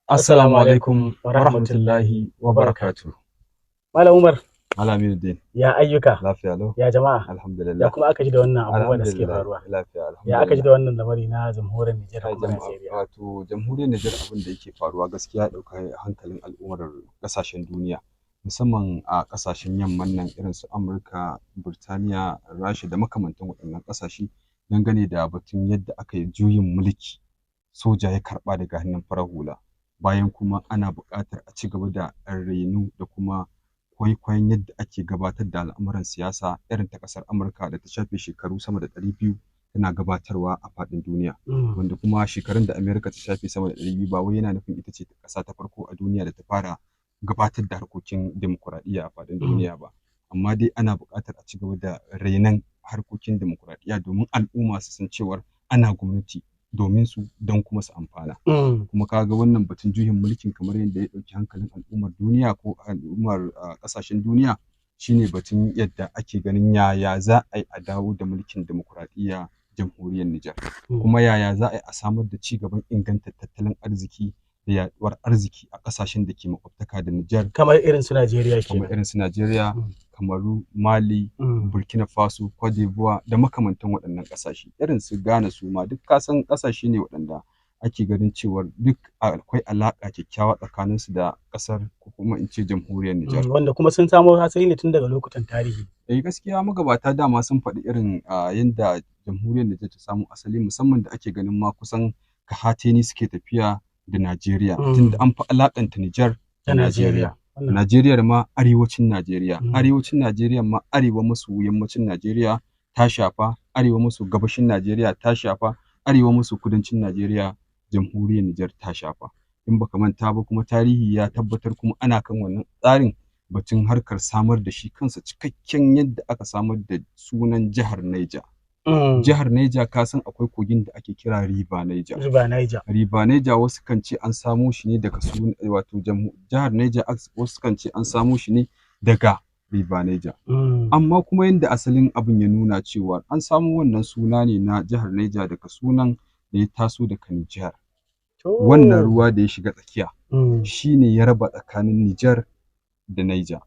Assalamu alaikum wa wa rahmatullahi rahmatullahi wa wa barakatuh. barakatuh. Malam Umar, Malamiruddin, ya ayyuka, lafiya lau? ya jama'a, ya Alhamdulillah. kuma aka ji da wannan abubuwa da suke Alhamdulillah, faruwa. lafiya Ya aka ji alhamdulillah. da wannan lamari na jamhuriyar Nijar da Kai kuma jama'a, Najeriya. wato jamhuriyar Nijar abin da yake faruwa gaskiya ya ɗauka hankalin al'ummar ƙasashen duniya, musamman a ƙasashen yamman nan irin su Amurka, Burtaniya, Rasha da makamantan waɗannan ƙasashe dangane da batun yadda aka yi juyin mulki soja ya karɓa daga hannun farar hula. Bayan kuma ana buƙatar a ci gaba da reno da kuma kwaikwayon yadda ake gabatar da al'amuran siyasa irin ta ƙasar Amurka da ta shafe shekaru sama da 200 tana gabatarwa a faɗin duniya. Wanda kuma shekarun da Amerika ta shafe sama da 200 ba wai yana nufin ita ce ƙasa ta farko a duniya da ta fara gabatar da harkokin dimokuraɗiyya a faɗin duniya ba. Amma dai ana buƙatar a ci gaba da renon harkokin dimokuraɗiyya domin al'umma su san cewar ana gwamnati domin su don kuma su amfana. Kuma ka ga wannan batun juyin mulkin kamar yadda ya ɗauki hankalin al'ummar duniya ko al'ummar ƙasashen duniya shine batun yadda ake ganin yaya za a yi a dawo da mulkin dimokuraɗiyya jamhuriyar Nijar. Kuma yaya za a yi a samar da ci gaban inganta tattalin arziki da yaɗuwar arziki a ƙasashen da ke makwabtaka da Nijar. Kamar irin su Najeriya Kamar kenan. irin su Najeriya, Kamaru, Mali, Burkina Faso, Cote d'Ivoire da makamantan waɗannan ƙasashe. Irin su Ghana su ma duk ka san ƙasashe ne waɗanda ake ganin cewar duk akwai alaƙa kyakkyawa tsakaninsu da ƙasar ko kuma in ce jamhuriyar Nijar. Wanda kuma sun samo asali ne tun daga lokutan tarihi. Gaskiya magabata dama sun faɗi irin yadda jamhuriyar Nijar ta samo asali musamman da ake ganin ma kusan kahateni suke tafiya da Najeriya tunda an fi alaƙanta Nijar da Najeriya. Najeriyar ma arewacin Najeriya, arewacin Najeriya ma arewa maso yammacin Najeriya ta shafa, arewa maso gabashin Najeriya ta shafa, arewa maso kudancin Najeriya jamhuriyar Nijar ta shafa. In baka manta ba kuma tarihi ya tabbatar kuma ana kan wannan tsarin batun harkar samar da shi kansa cikakken yadda aka samar da sunan jihar Niger. Jihar Niger ka san akwai kogin da ake kira River Niger. River Niger wasu kan ce an samo shi ne daga wato jihar Niger wasu kan ce an samo shi ne daga River Niger. Amma kuma yadda asalin abin ya nuna cewa an samo wannan suna ne na jihar Niger daga sunan da ya taso daga Nijar. Wannan ruwa da ya shiga tsakiya shi ne ya raba tsakanin Nijar da Niger.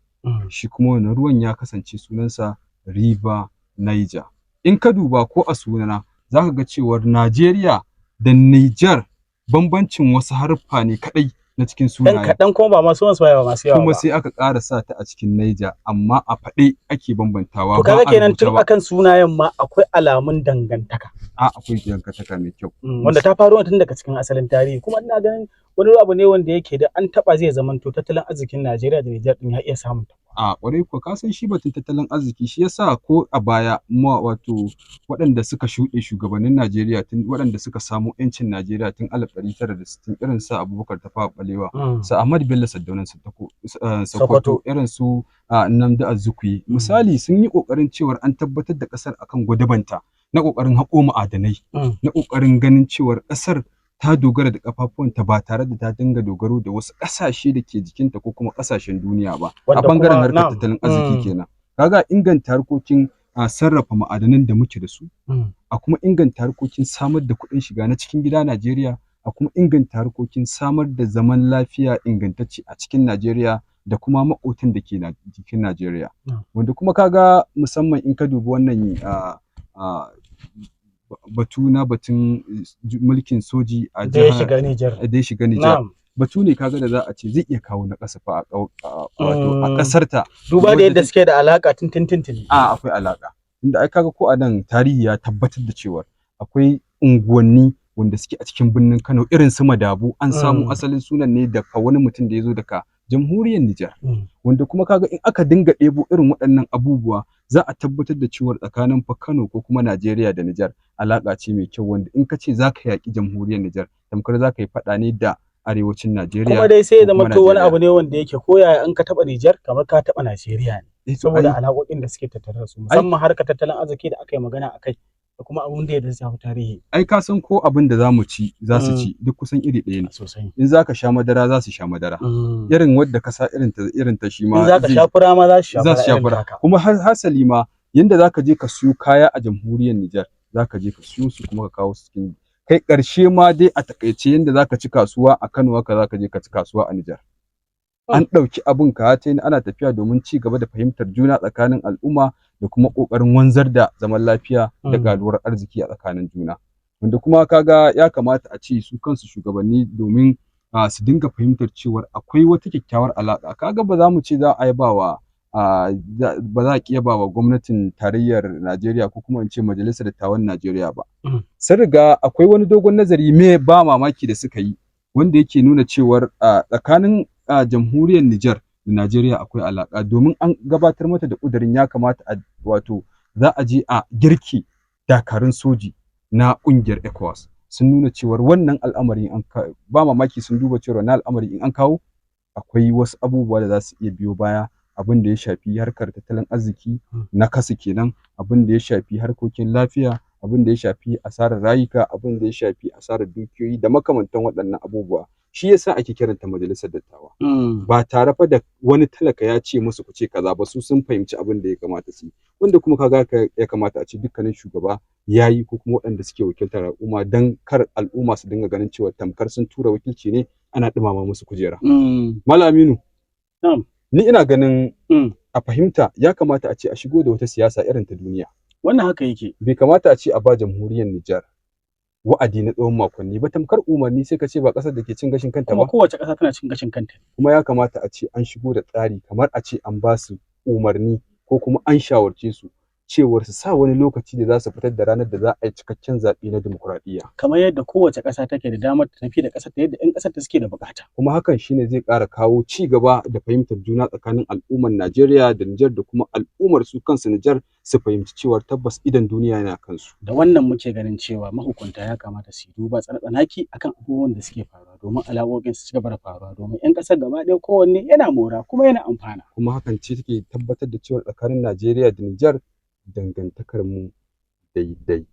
Shi kuma wannan ruwan ya kasance sunansa River Niger. In ka duba ko a sunana za ka ga cewar Najeriya da Niger bambancin wasu haruffa ne kaɗai na cikin sunayen. Ɗan kaɗan kuma ba masu masu yawa masu yawa ba. Kuma sai aka ƙara sa ta a cikin Niger amma a faɗe ake bambantawa. To kaga kenan tun akan sunayen ma akwai alamun dangantaka. Akwai dangantaka mai kyau. Wanda ta faro tun daga cikin asalin tarihi kuma ina ganin wani abu ne wanda yake da an taɓa zai zamanto tattalin arzikin Najeriya da Nijar ɗin ya iya samun ta. Ƙwarai kuwa ka san shi batun tattalin arziki shi yasa ko a baya wato waɗanda suka shuɗe shugabannin Najeriya tun waɗanda suka samo 'yancin Najeriya tun 1960 irin su Abubakar Tafawa Ɓalewa, su Ahmadu Bello Sardauna Sokoto, irin su Nnamdi Azikiwe. Misali sun yi ƙoƙarin cewar an tabbatar da ƙasar akan gwadabanta na ƙoƙarin haƙo ma'adanai, na ƙoƙarin ganin cewar ƙasar ta dogara da ƙafafuwanta ba tare da ta dinga dogaro da wasu ƙasashe da ke jikinta ko kuma ƙasashen duniya ba. A ɓangaren harkar tattalin arziki kenan. Kaga inganta harkokin sarrafa ma'adanan da muke da su, a kuma inganta harkokin samar da kuɗin shiga na cikin gida Najeriya, a kuma inganta harkokin samar da zaman lafiya ingantacce a cikin Najeriya da kuma maƙotan da ke jikin Najeriya. Wanda kuma kaga musamman in ka dubi wannan batu na batun mulkin soji a da ya shiga Nijar. Batu ne kaga da za a ce zai iya kawo na ƙasa fa a ƙasar ta. Duba da yadda suke da alaƙa tun. Akwai alaƙa. Inda ai kaga ko a nan tarihi ya tabbatar da cewa akwai unguwanni wanda suke a cikin birnin Kano irin su Madabu an samu asalin sunan ne daga wani mutum da ya zo daga jamhuriyar Nijar. Wanda kuma kaga in aka dinga ɗebo irin waɗannan abubuwa za a tabbatar da cewar tsakanin fa Kano ko kuma Najeriya da Nijar alaƙa ce mai kyau wanda in ka ce za ka yaƙi jamhuriyar Nijar tamkar za ka yi faɗa ne da arewacin Najeriya. Kuma dai sai ya zama to wani abu ne wanda yake koyaya in ka taɓa Nijar kamar ka taɓa Najeriya ne. Saboda alaƙoƙin da suke tattare da su musamman harkar tattalin arziki da aka yi magana a kai. Da kuma abun da ya shafi tarihi. Ai ka san ko abin da za mu ci za su ci duk kusan iri ɗaya ne. Sosai. In za ka sha madara za su sha madara. Irin wadda ka sa irin ta shi ma. In za ka sha fura ma za su sha fura. Kuma hasali ma yanda za ka je ka siyo kaya a jamhuriyar Nijar za ka je ka siyo su kuma ka kawo su cikin kai ƙarshe ma dai a takaice yanda zaka ci kasuwa a Kano haka zaka je ka ci kasuwa a Nijar. An ɗauki abun kahatani ana tafiya domin ci gaba da fahimtar juna tsakanin al'umma da kuma ƙoƙarin wanzar da zaman lafiya da ƙaruwar arziki a tsakanin juna. Wanda kuma kaga ya kamata a ce su kansu shugabanni domin su dinga fahimtar cewar akwai wata kyakkyawar alaƙa. Kaga ba za mu ce za a yabawa ba za a ƙi yabawa gwamnatin tarayyar Najeriya ko kuma in ce majalisar dattawan Najeriya ba. Sun riga akwai wani dogon nazari me ba mamaki da suka yi wanda yake nuna cewar tsakanin jamhuriyar Nijar da Najeriya akwai alaƙa domin an gabatar mata da ƙudurin ya kamata wato za a je a girke dakarun soji na ƙungiyar ECOWAS. Sun nuna cewar wannan al'amari ba mamaki sun duba cewar wannan al'amari in an kawo akwai wasu abubuwa da za su iya biyo baya, abin da ya shafi harkar tattalin arziki na kasu kenan, abin da ya shafi harkokin lafiya, abin da ya shafi asarar rayuka, abin da ya shafi asarar dukiyoyi da makamantan waɗannan abubuwa. Shi yasa ake kiranta majalisar dattawa. Ba tare fa da wani talaka ya ce musu ku ce kaza ba, su sun fahimci abin da ya kamata su yi. Wanda kuma kaga ya kamata a ce dukkanin shugaba ya yi ko kuma waɗanda suke wakiltar al'umma don kar al'umma su dinga ganin cewa tamkar sun tura wakilci ne ana ɗumama musu kujera. Malam Aminu, ni ina ganin a fahimta ya kamata a ce a shigo da wata siyasa irin ta duniya. Wannan haka yake. Bai kamata a ce a ba jamhuriyar Nijar wa'adi na tsawon makonni ba, tamkar umarni sai ka ce ba ƙasar da ke cin gashin kanta ba. Kuma kowace ƙasa tana cin gashin kanta. Kuma ya kamata a ce an shigo da tsari kamar a ce an ba su umarni ko kuma an shawarce su cewar su sa wani lokaci da za su fitar da ranar da za a yi cikakken zaɓe na dimokuraɗiyya. Kamar yadda kowace ƙasa take da damar ta tafi da ƙasar ta yadda 'yan ƙasar ta suke da buƙata. Kuma hakan shine zai ƙara kawo ci gaba da fahimtar juna tsakanin al'ummar Najeriya da Nijar da kuma al'ummar su kansu Nijar su fahimci cewar tabbas idan duniya yana kansu. Da wannan muke ganin cewa mahukunta ya kamata su yi duba tsanaki akan abubuwan da suke faruwa domin alaƙoƙin su ci gaba da faruwa domin 'yan ƙasar gaba ɗaya kowanne yana mora kuma yana amfana. Kuma hakan ce take tabbatar da cewa tsakanin Najeriya da Nijar dangantakar mu daidai.